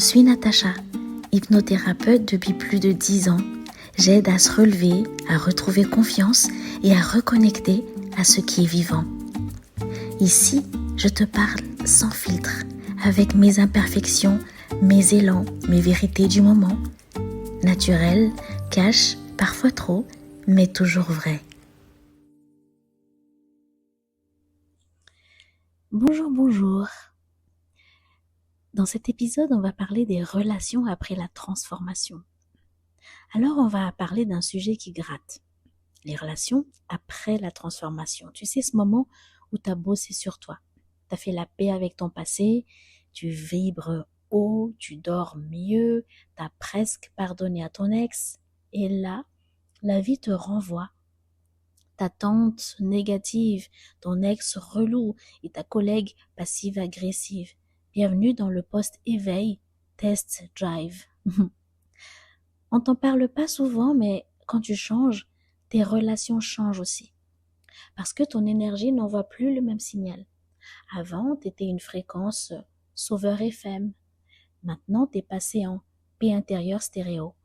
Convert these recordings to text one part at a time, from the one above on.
suis Natacha, hypnothérapeute depuis plus de 10 ans. J'aide à se relever, à retrouver confiance et à reconnecter à ce qui est vivant. Ici, je te parle sans filtre, avec mes imperfections, mes élans, mes vérités du moment. Naturelles, cash, parfois trop, mais toujours vraies. Bonjour. Dans cet épisode, on va parler des relations après la transformation. Alors, on va parler d'un sujet qui gratte. Les relations après la transformation. Tu sais, ce moment où tu as bossé sur toi. Tu as fait la paix avec ton passé, tu vibres haut, tu dors mieux, tu as presque pardonné à ton ex. Et là, la vie te renvoie. Ta tante négative, ton ex relou et ta collègue passive-agressive. Bienvenue dans le post-éveil test drive. On t'en parle pas souvent, mais quand tu changes, tes relations changent aussi. Parce que ton énergie n'envoie plus le même signal. Avant, tu étais une fréquence sauveur FM. Maintenant, tu es passé en paix intérieure stéréo.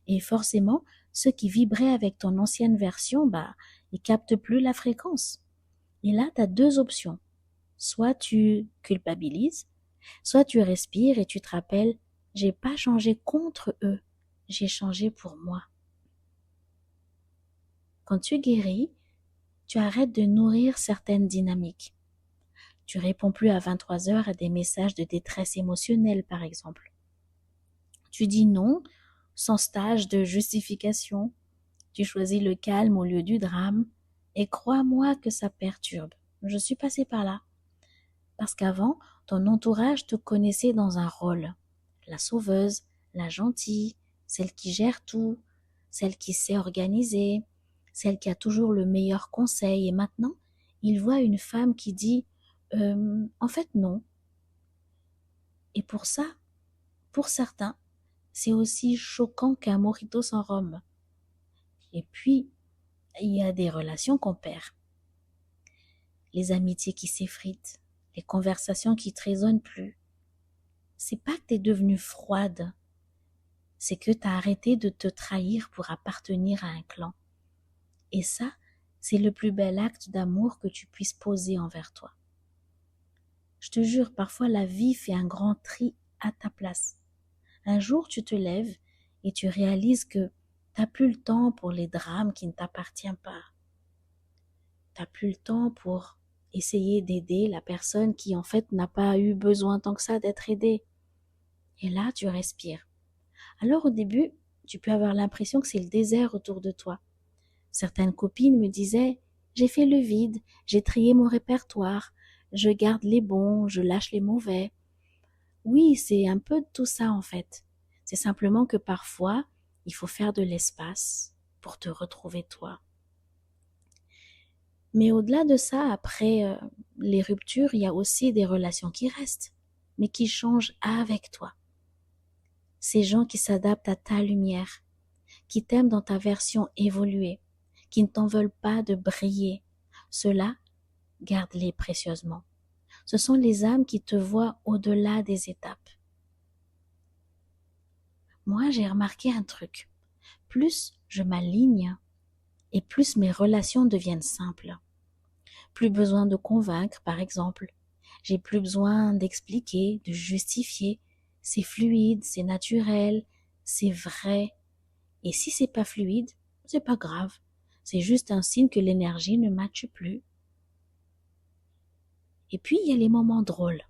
Et forcément, ceux qui vibraient avec ton ancienne version, ils captent plus la fréquence. Et là, tu as deux options. Soit tu culpabilises, soit tu respires et tu te rappelles, j'ai pas changé contre eux, j'ai changé pour moi. Quand tu guéris, tu arrêtes de nourrir certaines dynamiques. Tu réponds plus à 23 heures à des messages de détresse émotionnelle, par exemple. Tu dis non sans stage de justification. Tu choisis le calme au lieu du drame. Et crois-moi que ça perturbe. Je suis passée par là. Parce qu'avant, ton entourage te connaissait dans un rôle. La sauveuse, la gentille, celle qui gère tout, celle qui sait organiser, celle qui a toujours le meilleur conseil. Et maintenant, il voit une femme qui dit en fait non. Et pour ça, pour certains, c'est aussi choquant qu'un mojito sans rhum. Et puis, il y a des relations qu'on perd. Les amitiés qui s'effritent, les conversations qui te résonnent plus. C'est pas que t'es devenue froide, c'est que t'as arrêté de te trahir pour appartenir à un clan. Et ça, c'est le plus bel acte d'amour que tu puisses poser envers toi. Je te jure, parfois la vie fait un grand tri à ta place. Un jour, tu te lèves et tu réalises que t'as plus le temps pour les drames qui ne t'appartiennent pas. T'as plus le temps pour essayer d'aider la personne qui en fait n'a pas eu besoin tant que ça d'être aidée. Et là, tu respires. Alors au début, tu peux avoir l'impression que c'est le désert autour de toi. Certaines copines me disaient « J'ai fait le vide, j'ai trié mon répertoire, je garde les bons, je lâche les mauvais. » Oui, c'est un peu de tout ça en fait. C'est simplement que parfois, il faut faire de l'espace pour te retrouver toi. Mais au-delà de ça, après les ruptures, il y a aussi des relations qui restent, mais qui changent avec toi. Ces gens qui s'adaptent à ta lumière, qui t'aiment dans ta version évoluée, qui ne t'en veulent pas de briller, ceux-là, garde-les précieusement. Ce sont les âmes qui te voient au-delà des étapes. Moi, j'ai remarqué un truc. Plus je m'aligne et plus mes relations deviennent simples. Plus besoin de convaincre, par exemple. J'ai plus besoin d'expliquer, de justifier. C'est fluide, c'est naturel, c'est vrai. Et si c'est pas fluide, c'est pas grave. C'est juste un signe que l'énergie ne matche plus. Et puis, il y a les moments drôles.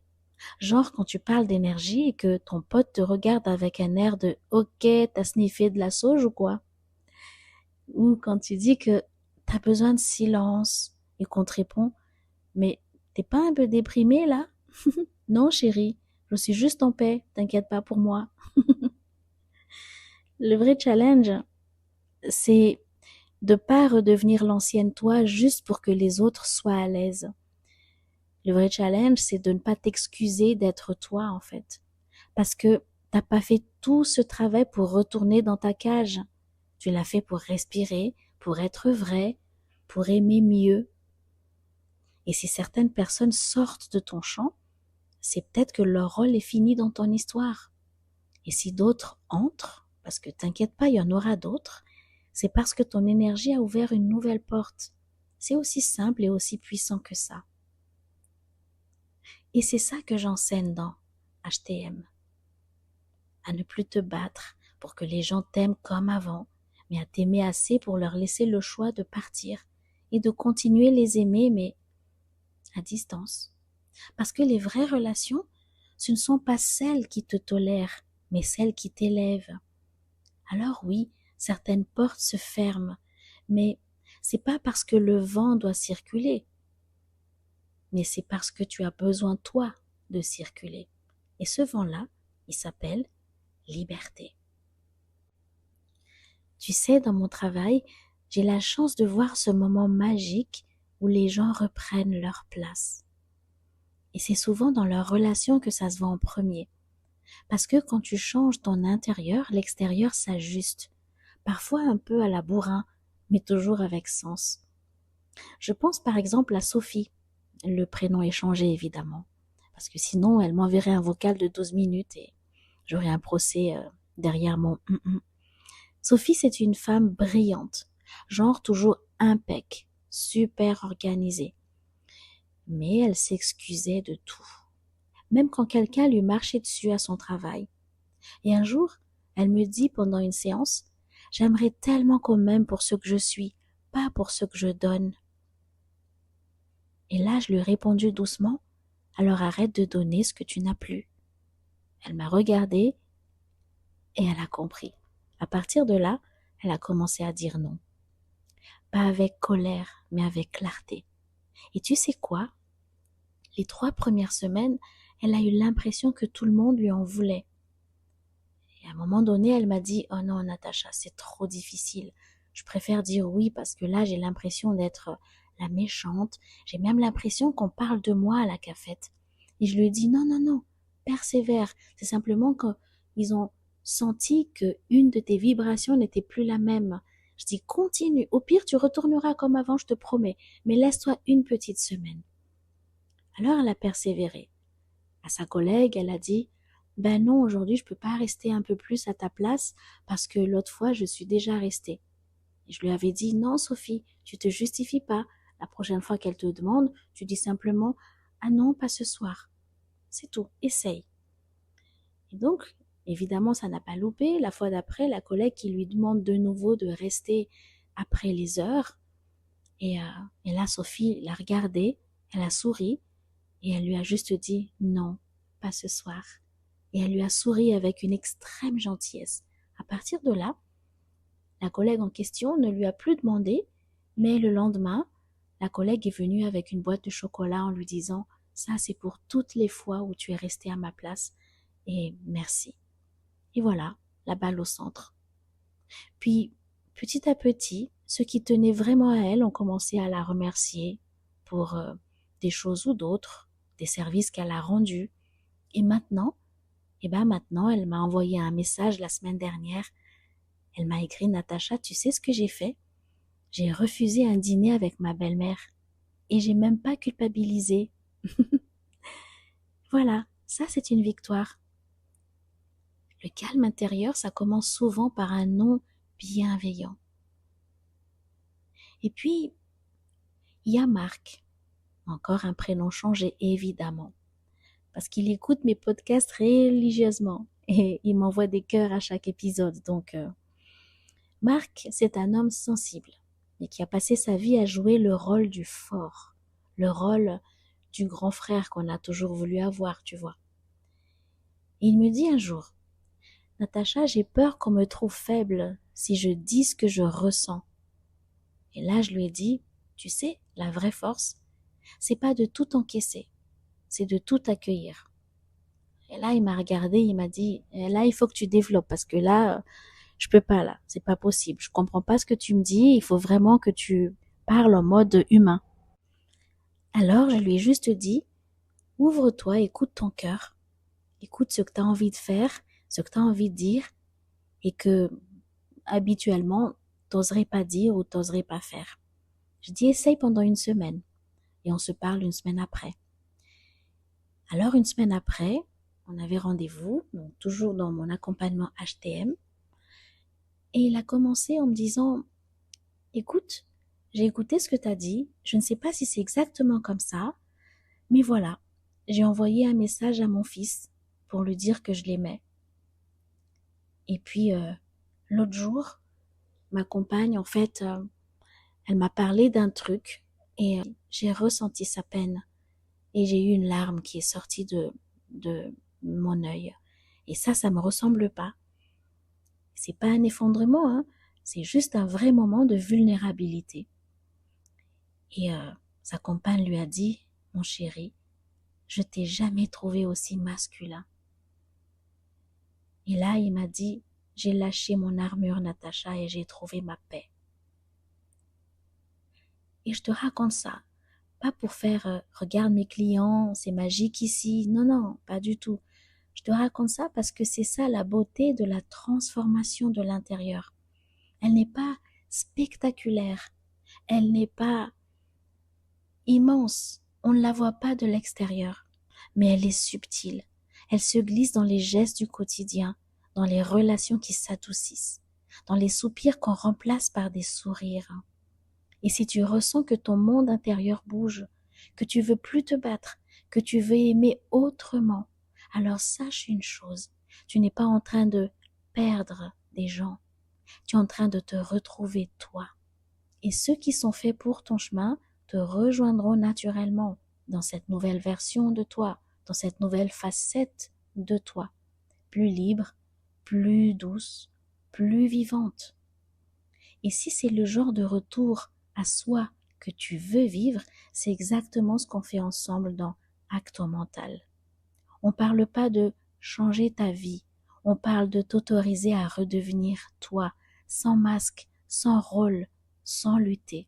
Genre quand tu parles d'énergie et que ton pote te regarde avec un air de « Ok, t'as sniffé de la sauge ou quoi ?» Ou quand tu dis que t'as besoin de silence et qu'on te répond « Mais t'es pas un peu déprimé là ?»« Non chérie, je suis juste en paix, t'inquiète pas pour moi. » Le vrai challenge, c'est de pas redevenir l'ancienne toi juste pour que les autres soient à l'aise. Le vrai challenge, c'est de ne pas t'excuser d'être toi, en fait. Parce que t'as pas fait tout ce travail pour retourner dans ta cage. Tu l'as fait pour respirer, pour être vrai, pour aimer mieux. Et si certaines personnes sortent de ton champ, c'est peut-être que leur rôle est fini dans ton histoire. Et si d'autres entrent, parce que t'inquiète pas, il y en aura d'autres, c'est parce que ton énergie a ouvert une nouvelle porte. C'est aussi simple et aussi puissant que ça. Et c'est ça que j'enseigne dans HTM. À ne plus te battre pour que les gens t'aiment comme avant, mais à t'aimer assez pour leur laisser le choix de partir et de continuer les aimer, mais à distance. Parce que les vraies relations, ce ne sont pas celles qui te tolèrent, mais celles qui t'élèvent. Alors oui, certaines portes se ferment, mais c'est pas parce que le vent doit circuler, mais c'est parce que tu as besoin, toi, de circuler. Et ce vent-là, il s'appelle liberté. Tu sais, dans mon travail, j'ai la chance de voir ce moment magique où les gens reprennent leur place. Et c'est souvent dans leur relation que ça se voit en premier. Parce que quand tu changes ton intérieur, l'extérieur s'ajuste. Parfois un peu à la bourrin, mais toujours avec sens. Je pense par exemple à Sophie. Le prénom est changé évidemment. Parce que sinon, elle m'enverrait un vocal de 12 minutes et j'aurais un procès derrière mon Sophie, c'est une femme brillante, genre toujours impec, super organisée. Mais elle s'excusait de tout, même quand quelqu'un lui marchait dessus à son travail. Et un jour, elle me dit pendant une séance, j'aimerais tellement qu'on m'aime pour ce que je suis, pas pour ce que je donne. Et là, je lui ai répondu doucement, alors arrête de donner ce que tu n'as plus. Elle m'a regardée et elle a compris. À partir de là, elle a commencé à dire non. Pas avec colère, mais avec clarté. Et tu sais quoi? Les 3 premières semaines, elle a eu l'impression que tout le monde lui en voulait. Et à un moment donné, elle m'a dit, oh non, Natacha, c'est trop difficile. Je préfère dire oui parce que là, j'ai l'impression d'être la méchante. J'ai même l'impression qu'on parle de moi à la cafette. Et je lui ai dit, non, non, non, persévère. C'est simplement qu'ils ont senti que une de tes vibrations n'était plus la même. Je dis, continue. Au pire, tu retourneras comme avant, je te promets. Mais laisse-toi une petite semaine. Alors, elle a persévéré. À sa collègue, elle a dit, ben non, aujourd'hui, je peux pas rester un peu plus à ta place parce que l'autre fois, je suis déjà restée. Et je lui avais dit, non, Sophie, tu te justifies pas. La prochaine fois qu'elle te demande, tu dis simplement, ah non, pas ce soir. C'est tout, essaye. Et donc, évidemment, ça n'a pas loupé. La fois d'après, la collègue qui lui demande de nouveau de rester après les heures. Et là, Sophie l'a regardée, elle a souri et elle lui a juste dit, non, pas ce soir. Et elle lui a souri avec une extrême gentillesse. À partir de là, la collègue en question ne lui a plus demandé, mais le lendemain, la collègue est venue avec une boîte de chocolat en lui disant « Ça, c'est pour toutes les fois où tu es resté à ma place et merci. » Et voilà, la balle au centre. Puis, petit à petit, ceux qui tenaient vraiment à elle ont commencé à la remercier pour des choses ou d'autres, des services qu'elle a rendus. Et maintenant, elle m'a envoyé un message la semaine dernière. Elle m'a écrit, Natacha, tu sais ce que j'ai fait? J'ai refusé un dîner avec ma belle-mère et j'ai même pas culpabilisé. Voilà, ça c'est une victoire. Le calme intérieur, ça commence souvent par un non bienveillant. Et puis, il y a Marc, encore un prénom changé évidemment, parce qu'il écoute mes podcasts religieusement et il m'envoie des cœurs à chaque épisode. Donc, Marc, c'est un homme sensible et qui a passé sa vie à jouer le rôle du fort, le rôle du grand frère qu'on a toujours voulu avoir, tu vois. Et il me dit un jour, Natacha, j'ai peur qu'on me trouve faible si je dis ce que je ressens. Et là, je lui ai dit, tu sais, la vraie force, c'est pas de tout encaisser, c'est de tout accueillir. Et là, il m'a regardé, il m'a dit, là, il faut que tu développes parce que là, je peux pas là, c'est pas possible. Je comprends pas ce que tu me dis, il faut vraiment que tu parles en mode humain. Alors, je lui ai juste dit, ouvre-toi, écoute ton cœur, écoute ce que tu as envie de faire, ce que tu as envie de dire et que habituellement, t'oserais pas dire ou t'oserais pas faire. Je dis, essaye pendant une semaine et on se parle une semaine après. Alors, une semaine après, On avait rendez-vous, donc toujours dans mon accompagnement HTM. Et il a commencé en me disant, écoute, j'ai écouté ce que tu as dit, je ne sais pas si c'est exactement comme ça, mais voilà, j'ai envoyé un message à mon fils pour lui dire que je l'aimais. Et puis, l'autre jour, ma compagne, en fait, elle m'a parlé d'un truc et j'ai ressenti sa peine. Et j'ai eu une larme qui est sortie de mon œil. Et ça me ressemble pas. C'est pas un effondrement, hein. C'est juste un vrai moment de vulnérabilité. Et sa compagne lui a dit, mon chéri, je t'ai jamais trouvé aussi masculin. Et là, il m'a dit, j'ai lâché mon armure, Natacha, et j'ai trouvé ma paix. Et je te raconte ça, pas pour faire regarde mes clients, c'est magique ici. Non, non, pas du tout. Je te raconte ça parce que c'est ça la beauté de la transformation de l'intérieur. Elle n'est pas spectaculaire, elle n'est pas immense, on ne la voit pas de l'extérieur, mais elle est subtile. Elle se glisse dans les gestes du quotidien, dans les relations qui s'adoucissent, dans les soupirs qu'on remplace par des sourires. Et si tu ressens que ton monde intérieur bouge, que tu veux plus te battre, que tu veux aimer autrement, alors sache une chose, tu n'es pas en train de perdre des gens, tu es en train de te retrouver toi. Et ceux qui sont faits pour ton chemin te rejoindront naturellement dans cette nouvelle version de toi, dans cette nouvelle facette de toi, plus libre, plus douce, plus vivante. Et si c'est le genre de retour à soi que tu veux vivre, c'est exactement ce qu'on fait ensemble dans Acto Mental. On ne parle pas de changer ta vie, on parle de t'autoriser à redevenir toi, sans masque, sans rôle, sans lutter.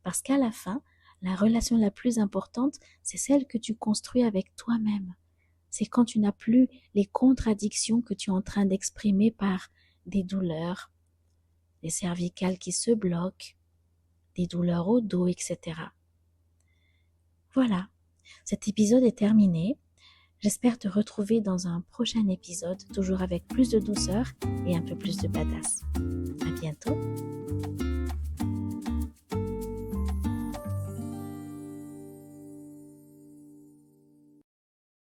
Parce qu'à la fin, la relation la plus importante, c'est celle que tu construis avec toi-même. C'est quand tu n'as plus les contradictions que tu es en train d'exprimer par des douleurs, des cervicales qui se bloquent, des douleurs au dos, etc. Voilà, cet épisode est terminé. J'espère te retrouver dans un prochain épisode, toujours avec plus de douceur et un peu plus de badass. À bientôt.